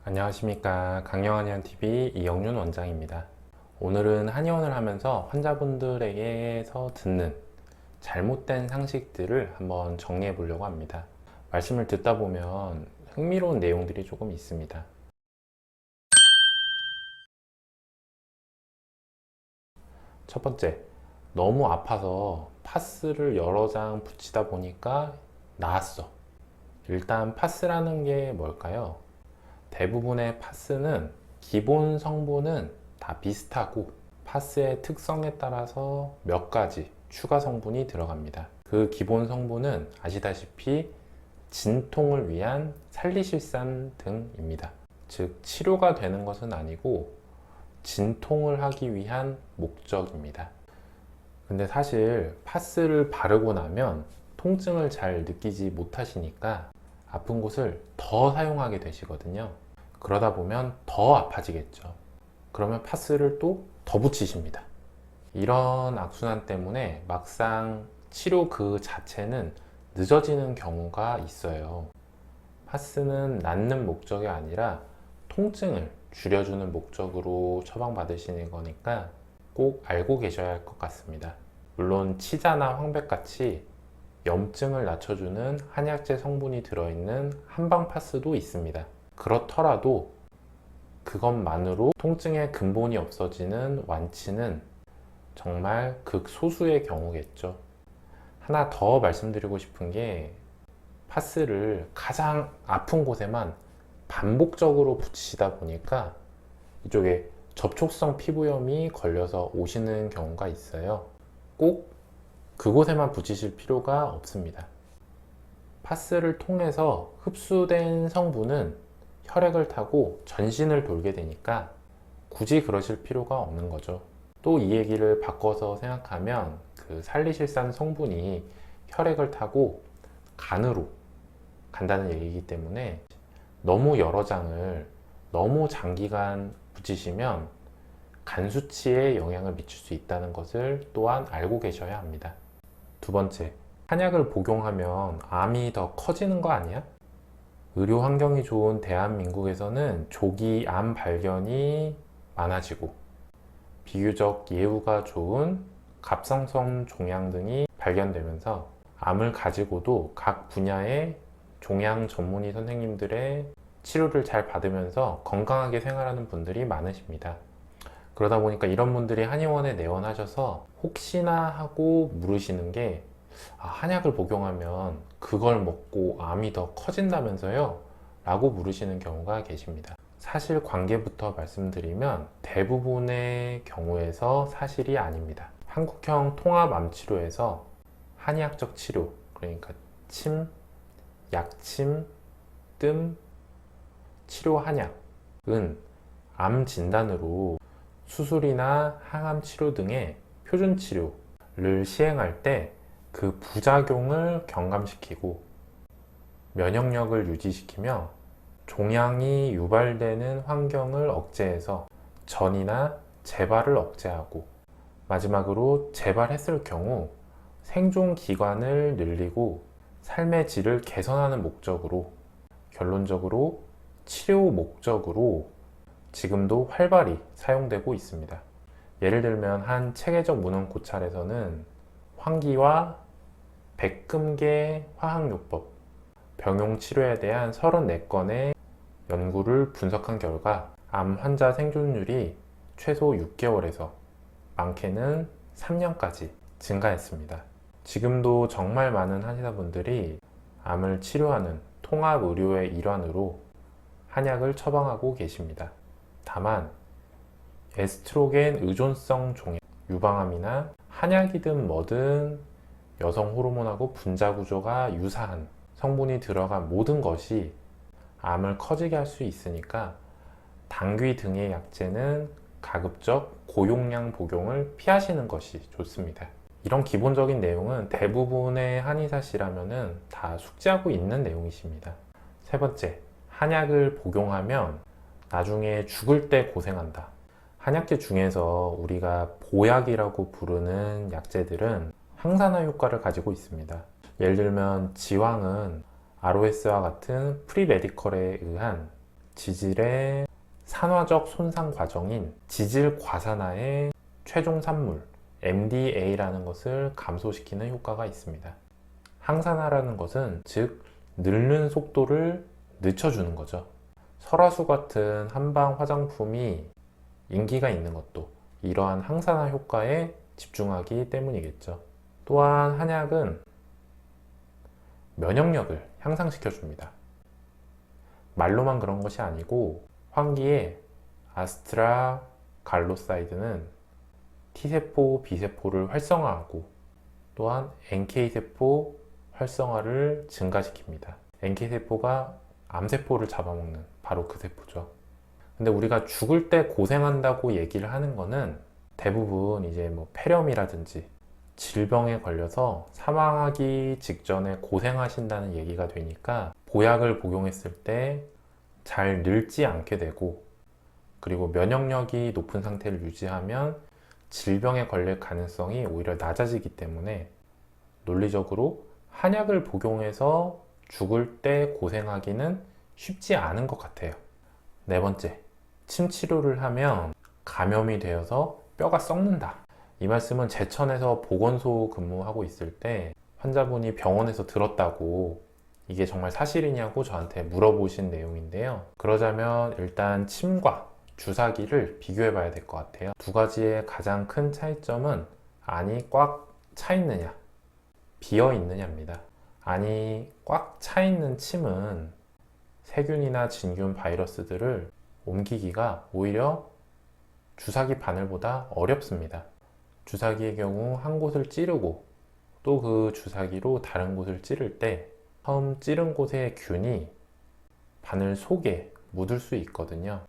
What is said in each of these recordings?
안녕하십니까. 강영한의원TV 이영윤 원장입니다. 오늘은 한의원을 하면서 환자분들에게서 듣는 잘못된 상식들을 한번 정리해 보려고 합니다. 말씀을 듣다 보면 흥미로운 내용들이 조금 있습니다. 첫 번째, 너무 아파서 파스를 여러 장 붙이다 보니까 나았어. 일단 파스라는 게 뭘까요? 대부분의 파스는 기본 성분은 다 비슷하고 파스의 특성에 따라서 몇 가지 추가 성분이 들어갑니다. 그 기본 성분은 아시다시피 진통을 위한 살리실산 등입니다. 즉 치료가 되는 것은 아니고 진통을 하기 위한 목적입니다. 근데 사실 파스를 바르고 나면 통증을 잘 느끼지 못하시니까 아픈 곳을 더 사용하게 되시거든요. 그러다 보면 더 아파지겠죠. 그러면 파스를 또 더 붙이십니다. 이런 악순환 때문에 막상 치료 그 자체는 늦어지는 경우가 있어요. 파스는 낫는 목적이 아니라 통증을 줄여주는 목적으로 처방받으시는 거니까 꼭 알고 계셔야 할 것 같습니다. 물론 치자나 황백같이 염증을 낮춰주는 한약재 성분이 들어있는 한방 파스도 있습니다. 그렇더라도 그것만으로 통증의 근본이 없어지는 완치는 정말 극소수의 경우겠죠. 하나 더 말씀드리고 싶은 게 파스를 가장 아픈 곳에만 반복적으로 붙이시다 보니까 이쪽에 접촉성 피부염이 걸려서 오시는 경우가 있어요. 꼭 그곳에만 붙이실 필요가 없습니다. 파스를 통해서 흡수된 성분은 혈액을 타고 전신을 돌게 되니까 굳이 그러실 필요가 없는 거죠. 또 이 얘기를 바꿔서 생각하면 그 살리실산 성분이 혈액을 타고 간으로 간다는 얘기이기 때문에 너무 여러 장을 너무 장기간 붙이시면 간 수치에 영향을 미칠 수 있다는 것을 또한 알고 계셔야 합니다. 두 번째, 한약을 복용하면 암이 더 커지는 거 아니야? 의료 환경이 좋은 대한민국에서는 조기 암 발견이 많아지고 비교적 예후가 좋은 갑상선 종양 등이 발견되면서 암을 가지고도 각 분야의 종양 전문의 선생님들의 치료를 잘 받으면서 건강하게 생활하는 분들이 많으십니다. 그러다 보니까 이런 분들이 한의원에 내원하셔서 혹시나 하고 물으시는 게 한약을 복용하면 그걸 먹고 암이 더 커진다면서요? 라고 물으시는 경우가 계십니다. 사실 관계부터 말씀드리면 대부분의 경우에서 사실이 아닙니다. 한국형 통합암치료에서 한의학적 치료, 그러니까 침, 약침, 뜸, 치료 한약은 암 진단으로 수술이나 항암 치료 등의 표준 치료를 시행할 때 그 부작용을 경감시키고 면역력을 유지시키며 종양이 유발되는 환경을 억제해서 전이나 재발을 억제하고 마지막으로 재발했을 경우 생존 기간을 늘리고 삶의 질을 개선하는 목적으로 결론적으로 치료 목적으로 지금도 활발히 사용되고 있습니다. 예를 들면 한 체계적 문헌 고찰에서는 환기와 백금계 화학요법, 병용 치료에 대한 34건의 연구를 분석한 결과 암 환자 생존율이 최소 6개월에서 많게는 3년까지 증가했습니다. 지금도 정말 많은 한의사분들이 암을 치료하는 통합의료의 일환으로 한약을 처방하고 계십니다. 다만 에스트로겐 의존성 종양, 유방암이나 한약이든 뭐든 여성 호르몬하고 분자 구조가 유사한 성분이 들어간 모든 것이 암을 커지게 할 수 있으니까 당귀 등의 약재는 가급적 고용량 복용을 피하시는 것이 좋습니다. 이런 기본적인 내용은 대부분의 한의사시라면 다 숙지하고 있는 내용이십니다. 세 번째, 한약을 복용하면 나중에 죽을 때 고생한다. 한약재 중에서 우리가 보약이라고 부르는 약재들은 항산화 효과를 가지고 있습니다. 예를 들면 지황은 ROS와 같은 프리레디컬에 의한 지질의 산화적 손상 과정인 지질 과산화의 최종 산물 MDA라는 것을 감소시키는 효과가 있습니다. 항산화라는 것은 즉 늙는 속도를 늦춰주는 거죠. 설화수 같은 한방 화장품이 인기가 있는 것도 이러한 항산화 효과에 집중하기 때문이겠죠. 또한 한약은 면역력을 향상시켜 줍니다. 말로만 그런 것이 아니고 환기에 아스트라갈로사이드는 T세포, B세포를 활성화하고 또한 NK세포 활성화를 증가시킵니다. NK세포가 암세포를 잡아먹는 바로 그 세포죠. 근데 우리가 죽을 때 고생한다고 얘기를 하는 거는 대부분 이제 뭐 폐렴이라든지 질병에 걸려서 사망하기 직전에 고생하신다는 얘기가 되니까 보약을 복용했을 때 잘 늙지 않게 되고 그리고 면역력이 높은 상태를 유지하면 질병에 걸릴 가능성이 오히려 낮아지기 때문에 논리적으로 한약을 복용해서 죽을 때 고생하기는 쉽지 않은 것 같아요. 네 번째, 침 치료를 하면 감염이 되어서 뼈가 썩는다. 이 말씀은 제천에서 보건소 근무하고 있을 때 환자분이 병원에서 들었다고 이게 정말 사실이냐고 저한테 물어보신 내용인데요. 그러자면 일단 침과 주사기를 비교해 봐야 될 것 같아요. 두 가지의 가장 큰 차이점은 안이 꽉 차 있느냐, 비어 있느냐입니다. 안이 꽉 차 있는 침은 세균이나 진균, 바이러스들을 옮기기가 오히려 주사기 바늘보다 어렵습니다. 주사기의 경우 한 곳을 찌르고 또 그 주사기로 다른 곳을 찌를 때 처음 찌른 곳의 균이 바늘 속에 묻을 수 있거든요.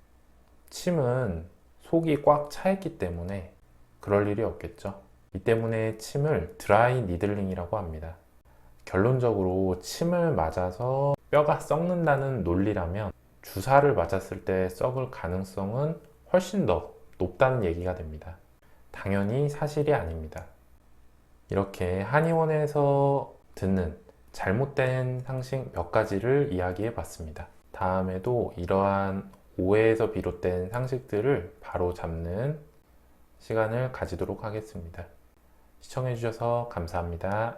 침은 속이 꽉 차 있기 때문에 그럴 일이 없겠죠. 이 때문에 침을 드라이 니들링이라고 합니다. 결론적으로 침을 맞아서 뼈가 썩는다는 논리라면 주사를 맞았을 때 썩을 가능성은 훨씬 더 높다는 얘기가 됩니다. 당연히 사실이 아닙니다. 이렇게 한의원에서 듣는 잘못된 상식 몇 가지를 이야기해 봤습니다. 다음에도 이러한 오해에서 비롯된 상식들을 바로 잡는 시간을 가지도록 하겠습니다. 시청해 주셔서 감사합니다.